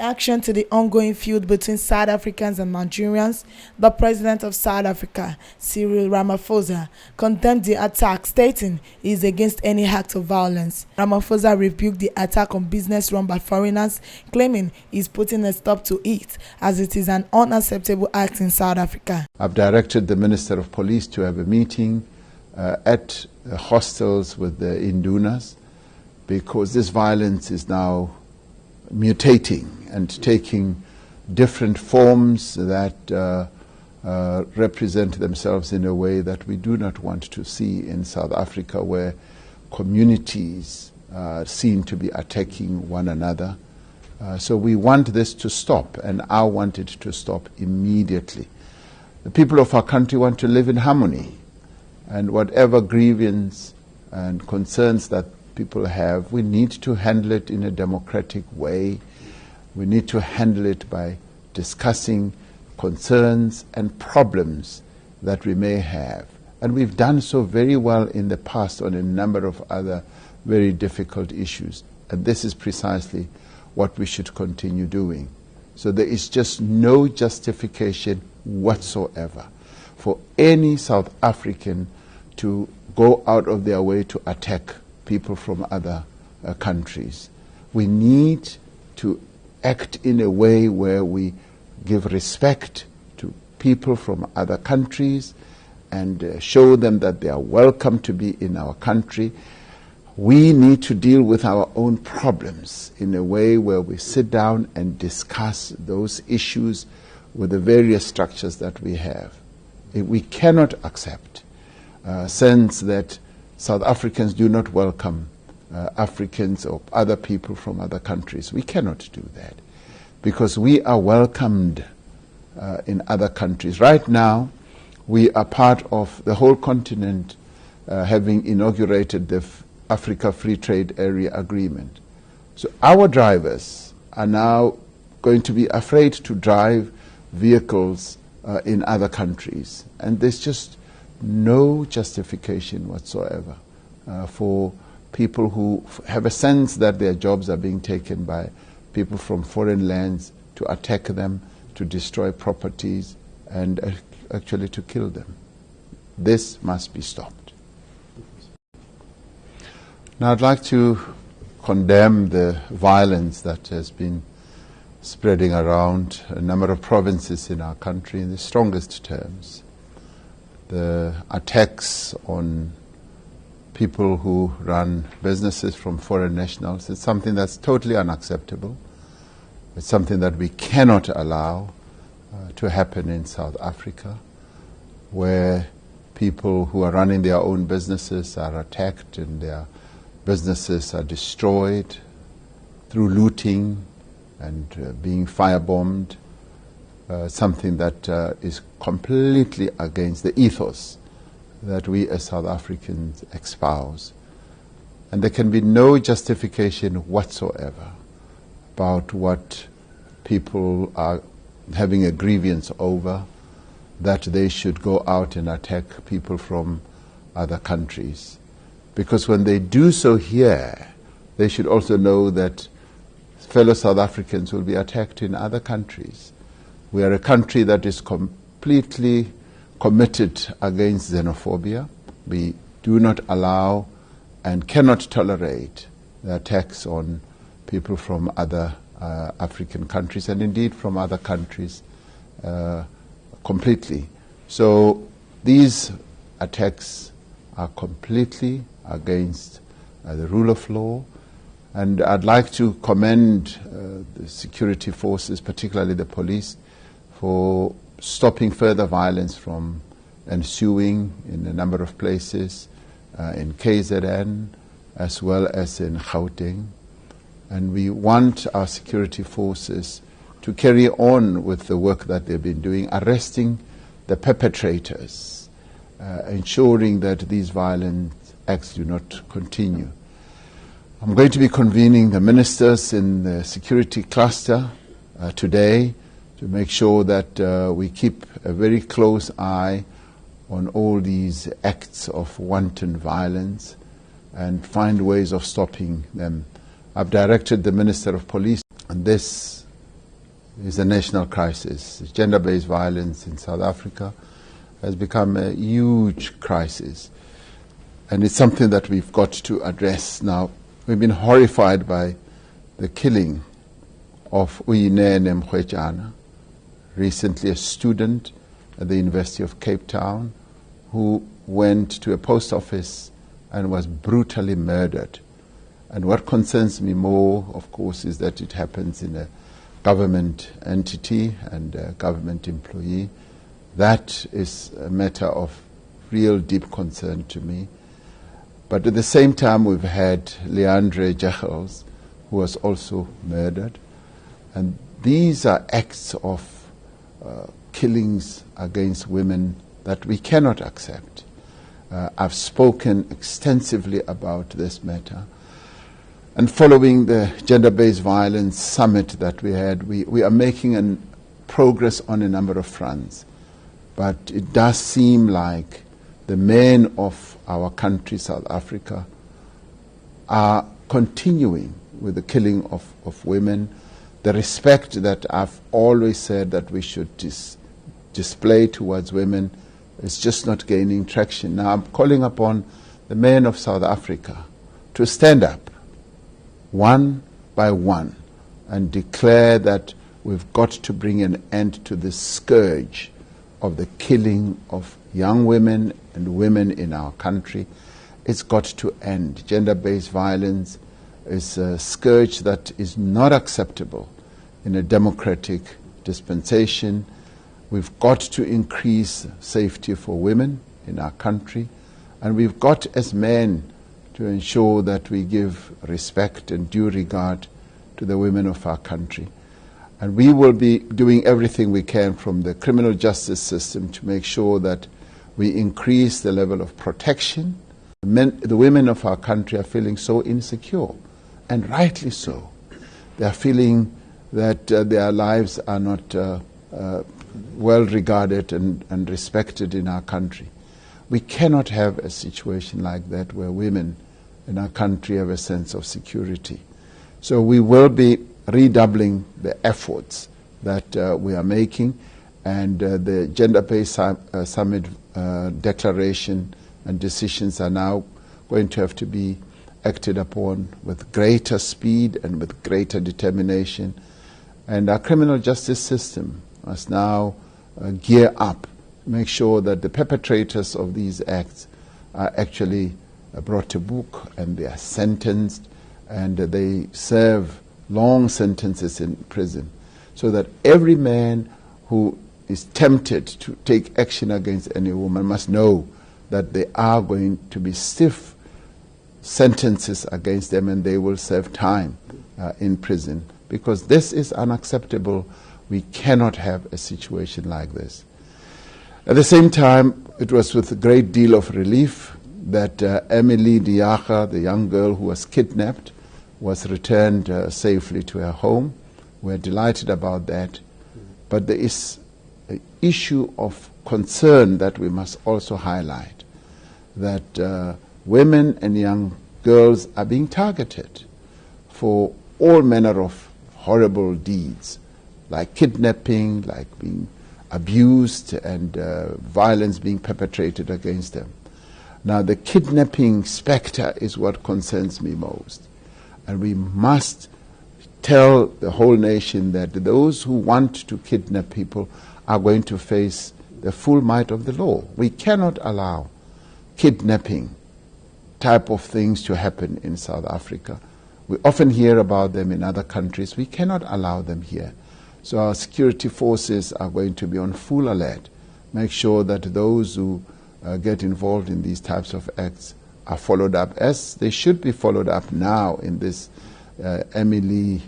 reaction to the ongoing feud between South Africans and Nigerians, the president of South Africa, Cyril Ramaphosa, condemned the attack, stating he is against any act of violence. Ramaphosa rebuked the attack on business run by foreigners, claiming he is putting a stop to it, as it is an unacceptable act in South Africa. I've directed the Minister of Police to have a meeting at hostels with the Indunas, because this violence is now mutating and taking different forms that represent themselves in a way that we do not want to see in South Africa, where communities seem to be attacking one another. So we want this to stop, and I want it to stop immediately. The people of our country want to live in harmony, and whatever grievance and concerns that people have, we need to handle it in a democratic way. We need to handle it by discussing concerns and problems that we may have. And we've done so very well in the past on a number of other very difficult issues. And this is precisely what we should continue doing. So there is just no justification whatsoever for any South African to go out of their way to attack people from other countries. We need to act in a way where we give respect to people from other countries and show them that they are welcome to be in our country. We need to deal with our own problems in a way where we sit down and discuss those issues with the various structures that we have. We cannot accept a sense that South Africans do not welcome Africans or other people from other countries. We cannot do that, because we are welcomed in other countries. Right now, we are part of the whole continent having inaugurated the Africa Free Trade Area Agreement. So our drivers are now going to be afraid to drive vehicles in other countries. And there's just no justification whatsoever for people who have a sense that their jobs are being taken by people from foreign lands to attack them, to destroy properties, and actually to kill them. This must be stopped. Now I'd like to condemn the violence that has been spreading around a number of provinces in our country in the strongest terms. The attacks on people who run businesses from foreign nationals is something that's totally unacceptable. It's something that we cannot allow to happen in South Africa, where people who are running their own businesses are attacked and their businesses are destroyed through looting and being firebombed. Something that is completely against the ethos that we as South Africans espouse. And there can be no justification whatsoever about what people are having a grievance over, that they should go out and attack people from other countries. Because when they do so here, they should also know that fellow South Africans will be attacked in other countries. We are a country that is completely committed against xenophobia. We do not allow and cannot tolerate the attacks on people from other African countries, and indeed from other countries completely. So these attacks are completely against the rule of law. And I'd like to commend the security forces, particularly the police, for stopping further violence from ensuing in a number of places, in KZN as well as in Gauteng. And we want our security forces to carry on with the work that they've been doing, arresting the perpetrators, ensuring that these violent acts do not continue. I'm going to be convening the ministers in the security cluster today to make sure that we keep a very close eye on all these acts of wanton violence and find ways of stopping them. I've directed the Minister of Police, and this is a national crisis. Gender-based violence in South Africa has become a huge crisis, and it's something that we've got to address now. We've been horrified by the killing of Uyinene Mkhwejana, recently a student at the University of Cape Town, who went to a post office and was brutally murdered. And what concerns me more, of course, is that it happens in a government entity and a government employee. That is a matter of real deep concern to me. But at the same time, we've had Leandre Jegels, who was also murdered. And these are acts of killings against women that we cannot accept. I've spoken extensively about this matter. And following the gender-based violence summit that we had, we are making progress on a number of fronts. But it does seem like the men of our country, South Africa, are continuing with the killing of women. The respect that I've always said that we should display towards women is just not gaining traction. Now I'm calling upon the men of South Africa to stand up one by one and declare that we've got to bring an end to this scourge of the killing of young women and women in our country. It's got to end. Gender-based violence is a scourge that is not acceptable in a democratic dispensation. We've got to increase safety for women in our country, and we've got as men to ensure that we give respect and due regard to the women of our country. And we will be doing everything we can from the criminal justice system to make sure that we increase the level of protection. The women of our country are feeling so insecure, and rightly so. They are feeling that their lives are not well regarded and respected in our country. We cannot have a situation like that where women in our country have a sense of security. So we will be redoubling the efforts that we are making, and the Gender-Based Summit declaration and decisions are now going to have to be acted upon with greater speed and with greater determination. And our criminal justice system must now gear up, make sure that the perpetrators of these acts are actually brought to book and they are sentenced and they serve long sentences in prison, so that every man who is tempted to take action against any woman must know that there are going to be stiff sentences against them and they will serve time in prison, because this is unacceptable. We cannot have a situation like this. At the same time, it was with a great deal of relief that Emily Diaga, the young girl who was kidnapped, was returned safely to her home. We're delighted about that. But there is an issue of concern that we must also highlight, that women and young girls are being targeted for all manner of horrible deeds, like kidnapping, like being abused, and violence being perpetrated against them. Now, the kidnapping spectre is what concerns me most. And we must tell the whole nation that those who want to kidnap people are going to face the full might of the law. We cannot allow kidnapping type of things to happen in South Africa. We often hear about them in other countries. We cannot allow them here. So our security forces are going to be on full alert, make sure that those who get involved in these types of acts are followed up as they should be followed up now in this Emily